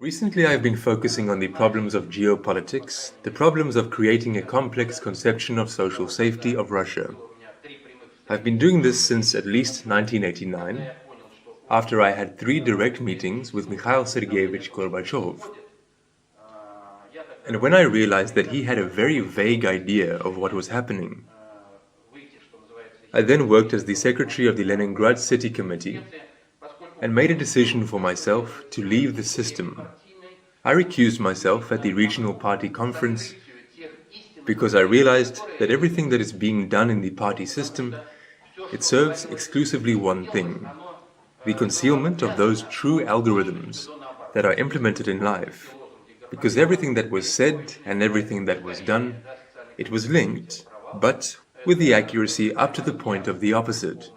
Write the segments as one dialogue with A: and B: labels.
A: Recently, I've been focusing on the problems of geopolitics, the problems of creating a complex conception of social safety of Russia. I've been doing this since at least 1989, after I had 3 direct meetings with Mikhail Sergeyevich Gorbachev. And when I realized that he had a very vague idea of what was happening, I then worked as the secretary of the Leningrad City Committee and made a decision for myself to leave the system. I recused myself at the regional party conference because I realized that everything that is being done in the party system, it serves exclusively one thing: the concealment of those true algorithms that are implemented in life. Because everything that was said and everything that was done, it was linked, but with the accuracy up to the point of the opposite.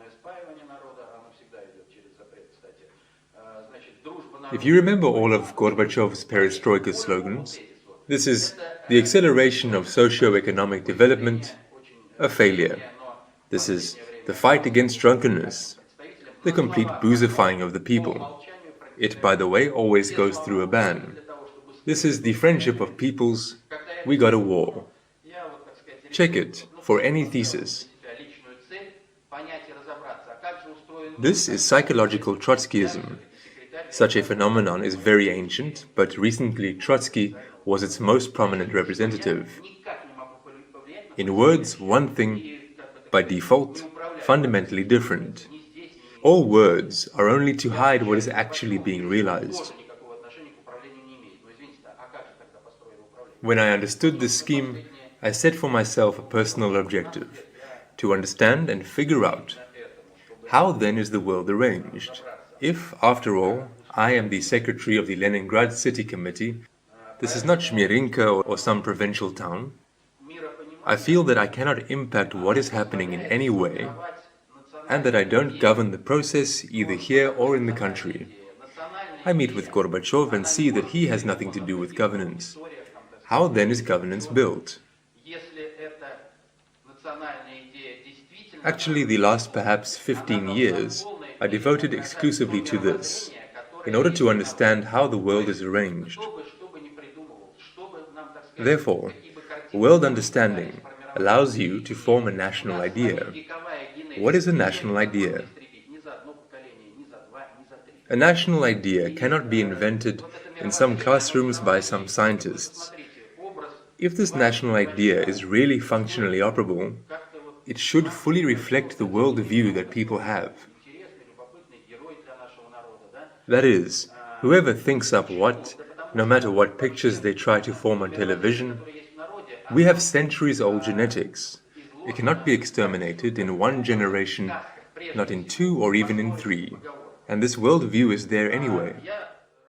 A: If you remember all of Gorbachev's perestroika slogans, this is the acceleration of socio-economic development, a failure. This is the fight against drunkenness, the complete boozifying of the people. It, by the way, always goes through a ban. This is the friendship of peoples, we got a war. Check it for any thesis. This is psychological Trotskyism. Such a phenomenon is very ancient, but recently Trotsky was its most prominent representative. In words, one thing, by default, fundamentally different. All words are only to hide what is actually being realized. When I understood this scheme, I set for myself a personal objective: to understand and figure out how then is the world arranged. If, after all, I am the secretary of the Leningrad City Committee, this is not Shmirinka or some provincial town. I feel that I cannot impact what is happening in any way, and that I don't govern the process either here or in the country. I meet with Gorbachev and see that he has nothing to do with governance. How then is governance built? Actually, the last perhaps 15 years are devoted exclusively to this, in order to understand how the world is arranged. Therefore, world understanding allows you to form a national idea. What is a national idea? A national idea cannot be invented in some classrooms by some scientists. If this national idea is really functionally operable, it should fully reflect the worldview that people have. That is, whoever thinks up what, no matter what pictures they try to form on television, we have centuries-old genetics. It cannot be exterminated in one generation, not in 2 or even in 3. And this worldview is there anyway.